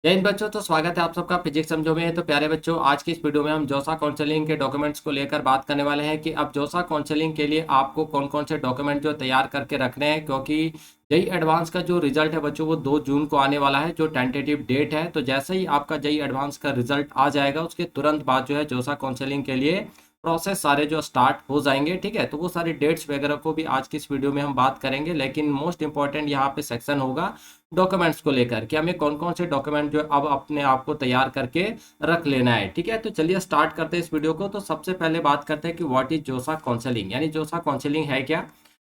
जय हिंद बच्चों। तो स्वागत है आप सबका फिजिक्स समझो में। तो प्यारे बच्चों, आज की इस वीडियो में हम जोसा काउंसलिंग के डॉक्यूमेंट्स को लेकर बात करने वाले हैं कि अब जोसा काउंसलिंग के लिए आपको कौन कौन से डॉक्यूमेंट जो तैयार करके रखने हैं, क्योंकि जेई एडवांस का जो रिजल्ट है बच्चों वो 2 जून को आने वाला है, जो टेंटेटिव डेट है। तो जैसे ही आपका जेई एडवांस का रिजल्ट आ जाएगा उसके तुरंत बाद जो है जोसा काउंसलिंग के लिए प्रोसेस सारे जो स्टार्ट हो जाएंगे। ठीक है, तो वो सारी डेट्स वगैरह को भी आज की इस वीडियो में हम बात करेंगे, लेकिन मोस्ट इंपॉर्टेंट यहाँ पे सेक्शन होगा डॉक्यूमेंट्स को लेकर कि हमें कौन कौन से डॉक्यूमेंट जो अब अपने आप को तैयार करके रख लेना है। ठीक है, तो चलिए स्टार्ट करते हैं इस वीडियो को। तो सबसे पहले बात करते हैं कि व्हाट इज जोसा काउंसलिंग, यानी जोसा काउंसलिंग है क्या।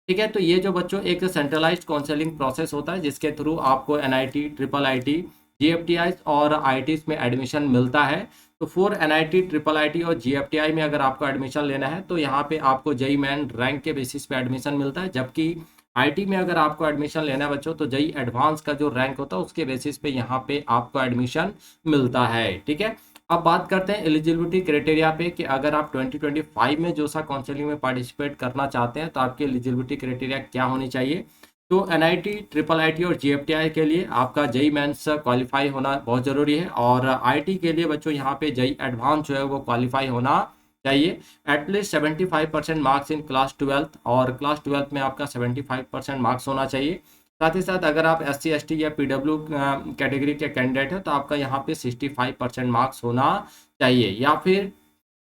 ठीक है, तो ये जो बच्चों एक सेंट्रलाइज्ड काउंसलिंग प्रोसेस होता है जिसके थ्रू आपको एनआईटी, ट्रिपल आईटी, जीएफटीआई और आईआईटीज में एडमिशन मिलता है। तो फॉर एनआईटी, ट्रिपल आईटी और जीएफटीआई में अगर आपको एडमिशन लेना है तो यहाँ पे आपको जेई मेन रैंक के बेसिस पे एडमिशन मिलता है, जबकि आईटी में अगर आपको एडमिशन लेना है बच्चों तो जेई एडवांस का जो रैंक होता है उसके बेसिस पे यहाँ पे आपको एडमिशन मिलता है। ठीक है, अब बात करते हैं एलिजिबिलिटी क्राइटेरिया पे कि अगर आप 2025 में जोसा काउंसलिंग में पार्टिसिपेट करना चाहते हैं तो आपकी एलिजिबिलिटी क्राइटेरिया क्या होनी चाहिए। तो एनआईटी, ट्रिपल आईटी और जीएफटीआई के लिए आपका जेई मेंस क्वालिफाई होना बहुत ज़रूरी है, और आईटी के लिए बच्चों यहाँ पे जेई एडवांस जो है वो क्वालिफाई होना चाहिए। At least 75% marks in class 12th, और क्लास 12th में आपका 75% मार्क्स होना चाहिए। साथ ही साथ अगर आप एस सी एस टी या पीडब्ल्यू कैटेगरी के कैंडिडेट हैं तो आपका यहाँ पे 65% मार्क्स होना चाहिए, या फिर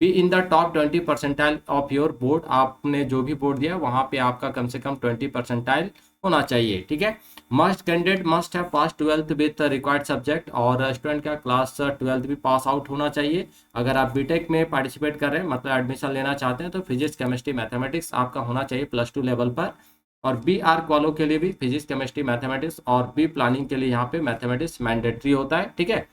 be in the top 20 percentile of your board. आपने जो भी बोर्ड दिया वहाँ पे आपका कम से कम 20 परसेंटाइल होना चाहिए। ठीक है, मस्ट कैंडिडेट मस्ट है पास 12th विद रिक्वायर्ड सब्जेक्ट, और स्टूडेंट का क्लास 12th भी पास आउट होना चाहिए। अगर आप बीटेक में पार्टिसिपेट कर रहे हैं, मतलब एडमिशन लेना चाहते हैं, तो फिजिक्स, केमिस्ट्री, मैथमेटिक्स आपका होना चाहिए +2 लेवल पर। और बी आर्क वालों के लिए भी फिजिक्स, केमिस्ट्री, मैथमेटिक्स, और बी प्लानिंग के लिए यहाँ पे मैथमेटिक्स मैंडेटरी होता है। ठीक है,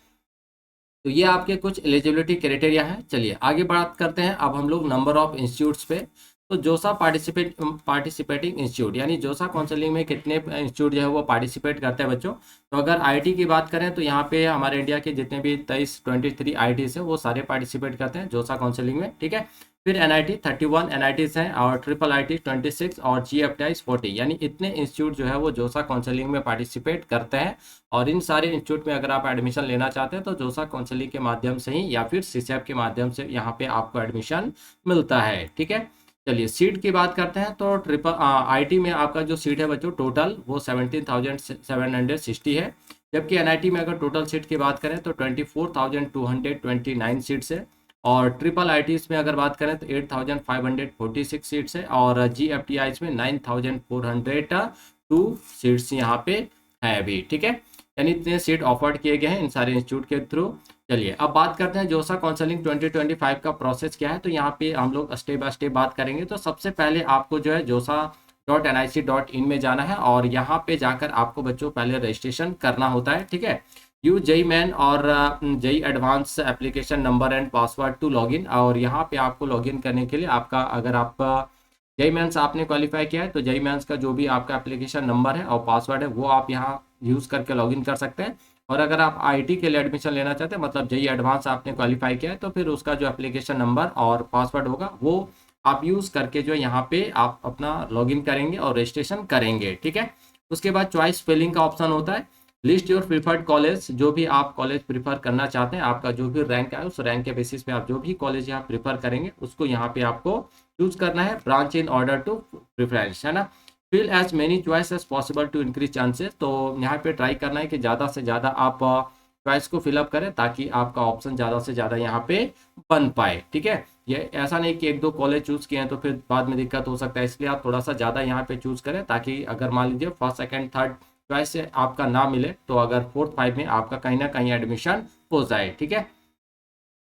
तो ये आपके कुछ एलिजिबिलिटी क्राइटेरिया है। चलिए आगे बात करते हैं अब हम लोग नंबर ऑफ इंस्टीट्यूट्स पे। तो जोसा पार्टिसिपेटिंग इंस्टीट्यूट, यानी जोसा काउंसलिंग में कितने इंस्टीट्यूट जो है वो पार्टिसिपेट करते हैं बच्चों। तो अगर आईटी की बात करें तो यहाँ पे हमारे इंडिया के जितने भी 23 आईटीज हैं वो सारे पार्टिसिपेट करते हैं जोसा काउंसलिंग में। ठीक है, फिर एनआईटी 31 एनआईटीज हैं, और ट्रिपल आईटी 26 और जीएफटीआई 40, यानी इतने इंस्टीट्यूट जो है वो जोसा काउंसलिंग में पार्टिसिपेट करते हैं। और इन सारे इंस्टीट्यूट में अगर आप एडमिशन लेना चाहते हैं तो जोसा काउंसलिंग के माध्यम से ही या फिर सीसैप के माध्यम से यहाँ पे आपको एडमिशन मिलता है। ठीक है, चलिए सीट की बात करते हैं। तो ट्रिपल आईटी में आपका जो सीट है बच्चों टोटल वो 17,760 है, जबकि एनआईटी में अगर टोटल सीट की बात करें तो 24,229 सीट्स है। और ट्रिपल आईटीज में अगर बात करें तो 8,546 सीट्स है, और जीएफटीआई में 9,402 सीट्स यहाँ पे है अभी। ठीक है, यानी इतने सीट ऑफर्ड किए गए हैं इन सारे इंस्टीट्यूट के थ्रू। चलिए अब बात करते हैं जोसा काउंसलिंग 2025 का प्रोसेस क्या है। तो यहाँ पे हम लोग स्टेप बाय स्टेप बात करेंगे। तो सबसे पहले आपको जो है josa.nic.in में जाना है, और यहाँ पे जाकर आपको बच्चों पहले रजिस्ट्रेशन करना होता है। ठीक है, यूज जेई मैन और JEE advance application number and password to login. और यहाँ पे आपको लॉगिन करने के लिए आपका, अगर आपका जेई मेंस आपने क्वालिफाई किया है तो जेई मेंस का जो भी आपका एप्लीकेशन नंबर है और पासवर्ड है वो आप यहाँ यूज़ करके लॉगिन कर सकते हैं। और अगर आप आईटी के लिए एडमिशन लेना चाहते हैं, मतलब जेई एडवांस आपने क्वालिफाई किया है, तो फिर उसका जो एप्लीकेशन नंबर और पासवर्ड होगा वो आप यूज़ करके जो यहाँ पे आप अपना लॉगिन करेंगे और रजिस्ट्रेशन करेंगे। ठीक है, उसके बाद चॉइस फिलिंग का ऑप्शन होता है। लिस्ट योर प्रीफर्ड कॉलेज, जो भी आप कॉलेज प्रीफर करना चाहते हैं, आपका जो भी रैंक है उस रैंक के बेसिस पे आप जो भी कॉलेज यहाँ प्रीफर करेंगे उसको यहाँ पे आपको चूज करना है। Branch in order to preference, है ना। Fill as many choice as possible to increase chances, तो यहाँ पे ट्राई करना है कि ज़्यादा से ज़्यादा आप चॉइस को फिलअप करें ताकि आपका ऑप्शन ज़्यादा से ज़्यादा यहाँ पे बन पाए। ठीक है, ये ऐसा नहीं कि एक दो कॉलेज चूज किए हैं तो फिर बाद में दिक्कत हो सकता है, इसलिए आप थोड़ा सा ज़्यादा यहाँ पे चूज करें ताकि अगर मान लीजिए फर्स्ट सेकंड थर्ड चॉइस से आपका ना मिले तो अगर फोर्थ फाइव में आपका कहीं ना कहीं एडमिशन हो जाए। ठीक है,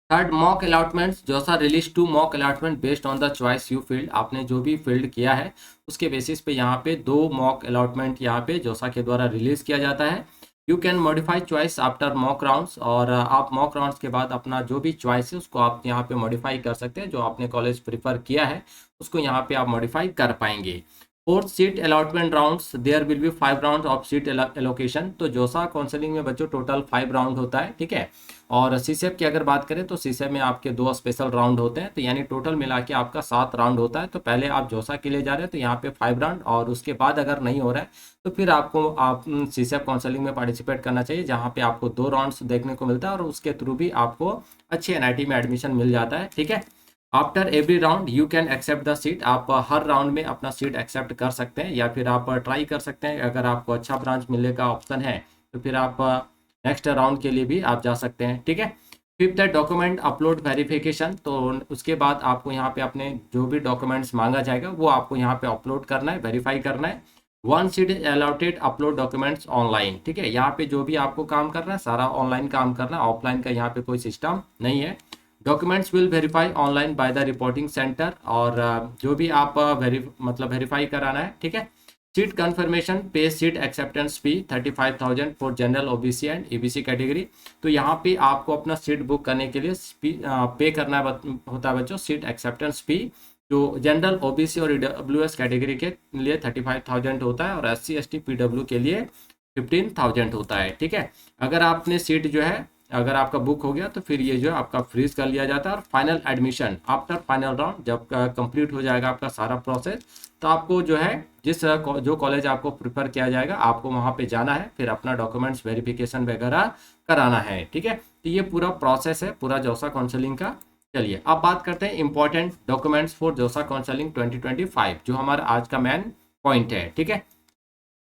third mock allotments, JoSAA release to mock allotment based on the choice you filled. आपने जो भी फील्ड किया है उसके बेसिस पे यहाँ पे 2 मॉक अलॉटमेंट यहाँ पे जोसा के द्वारा रिलीज किया जाता है। You can modify choice after mock rounds, और आप मॉक राउंड्स के बाद अपना जो भी चॉइस है उसको आप यहाँ पे मॉडिफाई कर सकते हैं। जो आपने कॉलेज प्रीफर किया है उसको यहाँ पे आप मॉडिफाई कर पाएंगे। Fourth seat allotment rounds there will be 5 round of seat allocation. तो जोसा काउंसलिंग में बच्चों टोटल 5 राउंड होता है, ठीक है। और सीसेप की अगर बात करें तो सीसेप में आपके 2 स्पेशल राउंड होते हैं, तो यानी टोटल मिला के आपका 7 राउंड होता है। तो पहले आप जोसा के लिए जा रहे हैं तो यहाँ पे 5 राउंड, और उसके बाद अगर नहीं हो रहा है तो फिर आपको आप सीसेप काउंसलिंग में पार्टिसिपेट करना चाहिए, जहाँ पे आपको 2 राउंड्स देखने को मिलता है और उसके थ्रू भी आपको अच्छे एनआईटी में एडमिशन मिल जाता है, ठीक है। After every round you can accept the seat. आप हर राउंड में अपना सीट एक्सेप्ट कर सकते हैं, या फिर आप ट्राई कर सकते हैं। अगर आपको अच्छा ब्रांच मिलने का ऑप्शन है तो फिर आप नेक्स्ट राउंड के लिए भी आप जा सकते हैं, ठीक है। फिफ्थ है डॉक्यूमेंट अपलोड वेरिफिकेशन। तो उसके बाद आपको यहाँ पे अपने जो भी डॉक्यूमेंट्स मांगा जाएगा वो आपको यहाँ पे अपलोड करना है, वेरीफाई करना है। One seat is allotted upload documents online, ठीक है। यहाँ पे जो भी आपको काम करना है सारा ऑनलाइन काम करना है, ऑफलाइन का यहाँ पे कोई सिस्टम नहीं है। Documents will verify online by the reporting centre. और जो भी आप मतलब वेरीफाई कराना है, ठीक है। सीट कंफर्मेशन पे seat acceptance fee 35,000 for general OBC and EBC category. तो यहाँ पे आपको अपना सीट बुक करने के लिए पे करना होता है बच्चों सीट एक्सेप्टेंस फी, जो जनरल ओबीसी और ईडब्ल्यूएस कैटेगरी के लिए 35,000 होता है, और एससी एसटी पीडब्ल्यू के लिए 15,000 होता है, ठीक है। अगर आपने सीट जो है अगर आपका बुक हो गया तो फिर ये जो है आपका फ्रीज कर लिया जाता है। और final admission after final round, जब कंप्लीट हो जाएगा आपका सारा प्रोसेस, तो आपको जो है जो कॉलेज आपको प्रिफर किया जाएगा आपको वहाँ पे जाना है, फिर अपना डॉक्यूमेंट्स वेरिफिकेशन वगैरह कराना है, ठीक है। तो ये पूरा प्रोसेस है पूरा जोसा काउंसलिंग का। चलिए अब बात करते हैं इंपॉर्टेंट डॉक्यूमेंट्स फॉर जोसा काउंसलिंग 2025, जो हमारा आज का मेन पॉइंट है, ठीक है।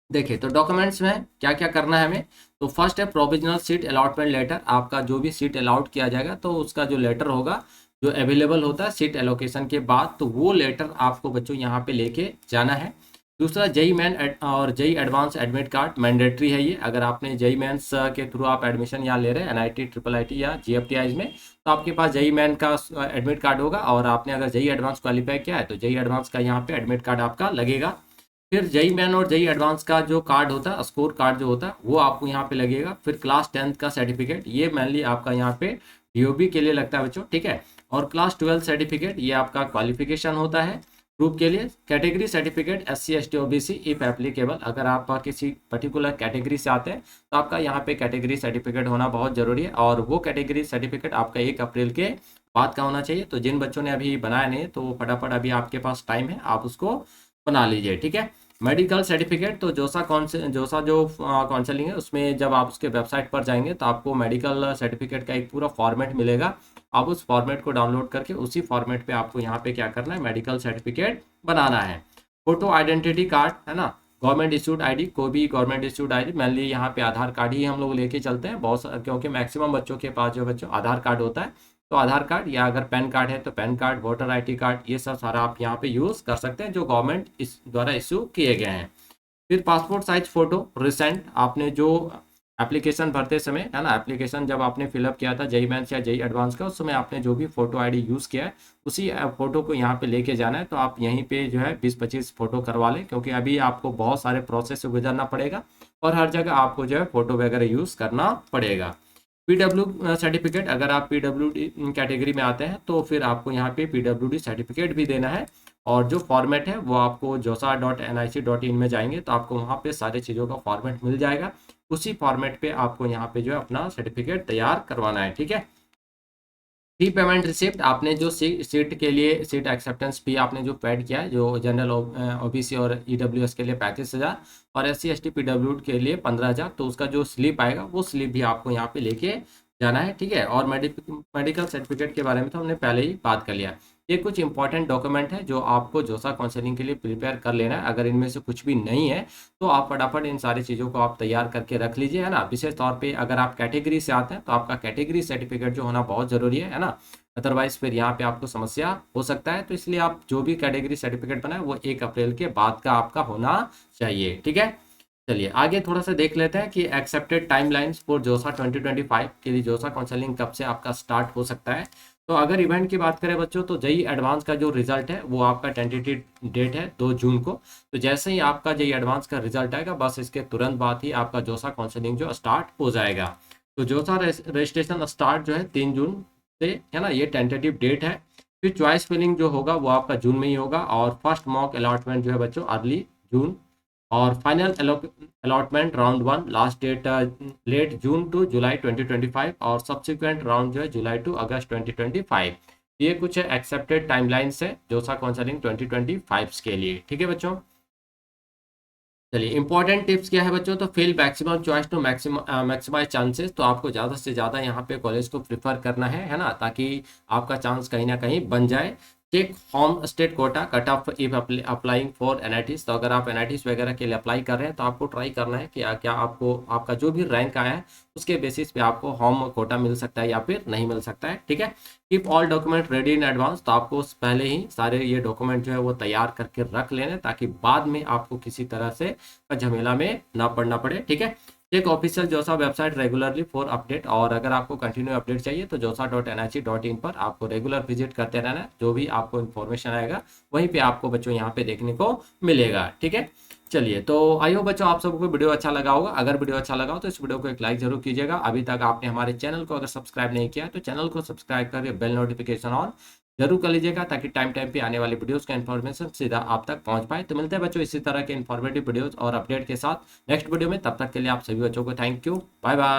देखिए तो डॉक्यूमेंट्स में क्या क्या करना है हमें। तो फर्स्ट है प्रोविजनल सीट अलॉटमेंट लेटर। आपका जो भी सीट अलॉट किया जाएगा तो उसका जो लेटर होगा जो अवेलेबल होता है सीट एलोकेशन के बाद, तो वो लेटर आपको बच्चों यहाँ पे लेके जाना है। दूसरा जेई मेन और JEE advance admit card mandatory है ये। अगर आपने जेई मेंस के थ्रू आप एडमिशन यहाँ ले रहे हैं एनआईटी ट्रिपल आईटी या जीएफटीआई में, तो आपके पास जेई मेन का एडमिट कार्ड होगा। और आपने अगर जेई एडवांस क्वालिफाई किया है तो जेई एडवांस का यहाँ पे एडमिट कार्ड आपका लगेगा। फिर जेई मेन और जेई एडवांस का जो कार्ड होता है स्कोर कार्ड जो होता है वो आपको यहाँ पे लगेगा। फिर क्लास 10th का सर्टिफिकेट, ये मेनली आपका यहाँ पे डीओबी के लिए लगता है बच्चों, ठीक है। और क्लास 12 सर्टिफिकेट, ये आपका क्वालिफिकेशन होता है ग्रुप के लिए। Category certificate SC ST OBC if applicable, अगर आप किसी पर्टिकुलर कैटेगरी से आते हैं तो आपका यहाँ पे कैटेगरी सर्टिफिकेट होना बहुत जरूरी है। और वो कैटेगरी सर्टिफिकेट आपका 1 अप्रैल के बाद का होना चाहिए। तो जिन बच्चों ने अभी बनाया नहीं तो फटाफट अभी आपके पास टाइम है, आप उसको बना लीजिए, ठीक है। मेडिकल सर्टिफिकेट, तो जोसा जो काउंसलिंग है उसमें जब आप उसके वेबसाइट पर जाएंगे तो आपको मेडिकल सर्टिफिकेट का एक पूरा फॉर्मेट मिलेगा। आप उस फॉर्मेट को डाउनलोड करके उसी फॉर्मेट पे आपको यहाँ पे क्या करना है, मेडिकल सर्टिफिकेट बनाना है। फोटो आइडेंटिटी कार्ड है ना, गवर्नमेंट इशूड आईडी, कोई भी गवर्नमेंट इशूड आईडी, मेनली यहाँ पे आधार कार्ड ही हम लोग लेके चलते हैं बहुत क्योंकि मैक्सिमम बच्चों के पास जो बच्चों आधार कार्ड होता है, तो आधार कार्ड या अगर पैन कार्ड है तो pan card, voter ID card, ये सब सारा आप यहाँ पे यूज़ कर सकते हैं जो गवर्नमेंट इस द्वारा इशू किए गए हैं। फिर पासपोर्ट साइज फोटो रिसेंट, आपने जो एप्लीकेशन भरते समय है ना, एप्लीकेशन जब आपने फिलअप किया था जेई मेंस या जेई एडवांस का, उस समय आपने जो भी फोटो आईडी यूज़ किया है उसी फोटो को यहाँ पे लेके जाना है। तो आप यहीं पे जो है 20-25 फोटो करवा लें, क्योंकि अभी आपको बहुत सारे प्रोसेस से गुजरना पड़ेगा और हर जगह आपको जो है फोटो वगैरह यूज़ करना पड़ेगा। पीडब्ल्यू सर्टिफिकेट, अगर आप पीडब्ल्यूडी कैटेगरी में आते हैं तो फिर आपको यहाँ पे पीडब्ल्यूडी सर्टिफिकेट भी देना है। और जो फॉर्मेट है वो आपको josa.nic.in में जाएंगे तो आपको वहाँ पे सारी चीज़ों का फॉर्मेट मिल जाएगा। उसी फॉर्मेट पे आपको यहाँ पे जो है अपना सर्टिफिकेट तैयार करवाना है, ठीक है। फी पेमेंट रिसिप्ट, आपने जो सीट के लिए सीट एक्सेप्टेंस फी आपने जो पेड किया है, जो जनरल ओबीसी और ईडब्ल्यूएस के लिए 35,000 और एससी एसटी पीडब्ल्यू के लिए 15,000, तो उसका जो स्लिप आएगा वो स्लिप भी आपको यहाँ पे लेके जाना है, ठीक है। और मेडिकल सर्टिफिकेट के बारे में तो हमने पहले ही बात कर लिया। ये कुछ इंपॉर्टेंट डॉक्यूमेंट है जो आपको जोसा काउंसलिंग के लिए प्रिपेयर कर लेना है। अगर इनमें से कुछ भी नहीं है तो आप फटाफट इन सारी चीज़ों को आप तैयार करके रख लीजिए, है ना। विशेष तौर पे अगर आप कैटेगरी से आते हैं तो आपका कैटेगरी सर्टिफिकेट जो होना बहुत ज़रूरी है ना, अदरवाइज फिर यहाँ पे आपको समस्या हो सकता है। तो इसलिए आप जो भी कैटेगरी सर्टिफिकेट बनाए वो 1 अप्रैल के बाद का आपका होना चाहिए, ठीक है। चलिए आगे थोड़ा सा देख लेते हैं कि एक्सेप्टेड टाइमलाइंस फॉर जोसा 2025 के लिए जोसा काउंसलिंग कब से आपका स्टार्ट हो सकता है। तो अगर इवेंट की बात करें बच्चों तो जेई एडवांस का जो रिजल्ट है वो आपका टेंटेटिव डेट है 2 जून को। तो जैसे ही आपका जेई एडवांस का रिजल्ट आएगा बस इसके तुरंत बाद ही आपका जोसा काउंसलिंग जो स्टार्ट हो जाएगा। तो जोसा रजिस्ट्रेशन स्टार्ट जो है 3 जून से, है ना, ये टेंटेटिव डेट है। फिर चॉइस फिलिंग जो होगा वो आपका जून में ही होगा और फर्स्ट मॉक अलॉटमेंट जो है बच्चों अर्ली जून, और final allotment round 1 last date late June to July 2025, और सब्सिक्वेंट राउंड जो है जुलाई टू अगस्त 2025। ये कुछ एक्सेप्टेड टाइमलाइंस है जोसा काउंसलिंग 2025 के लिए। ठीक है बच्चों, चलिए इंपॉर्टेंट टिप्स क्या है बच्चों, तो fill maximum choice to maximize chances. तो आपको ज़्यादा से ज़्यादा यहाँ पे कॉलेज को प्रिफर करना है ना, ताकि आपका चांस कहीं ना कहीं बन जाए। Take home state quota cut off if applying for NITs. तो अगर आप एनआईटीज वगैरह के लिए अप्लाई कर रहे हैं तो आपको ट्राई करना है कि क्या आपको आपका जो भी रैंक आया है उसके बेसिस पे आपको होम कोटा मिल सकता है या फिर नहीं मिल सकता है। ठीक है, keep all document ready in advance. तो आपको पहले ही सारे ये डॉक्यूमेंट जो है वो तैयार करके रख लेने, ताकि बाद में आपको किसी तरह से झमेला में ना पड़ना पड़े। ठीक है, एक ऑफिशियल जोसा वेबसाइट रेगुलरली फॉर अपडेट। और अगर आपको कंटिन्यू अपडेट चाहिए तो josa.nic.in पर आपको रेगुलर विजिट करते रहना है। जो भी आपको इन्फॉर्मेशन आएगा वहीं पे आपको बच्चों यहाँ पे देखने को मिलेगा। ठीक है, चलिए तो आई होप बच्चों आप सबको वीडियो अच्छा लगा होगा। अगर वीडियो अच्छा लगा हो तो इस वीडियो को एक लाइक जरूर कीजिएगा। अभी तक आपने हमारे चैनल को अगर सब्सक्राइब नहीं किया तो चैनल को सब्सक्राइब करके बेल नोटिफिकेशन ऑन जरूर कर लीजिएगा, ताकि टाइम टाइम पे आने वाली वीडियोस का इन्फॉर्मेशन सीधा आप तक पहुंच पाए। तो मिलते हैं बच्चों इसी तरह के इन्फॉर्मेटिव वीडियोस और अपडेट के साथ नेक्स्ट वीडियो में। तब तक के लिए आप सभी बच्चों को थैंक यू, बाय बाय।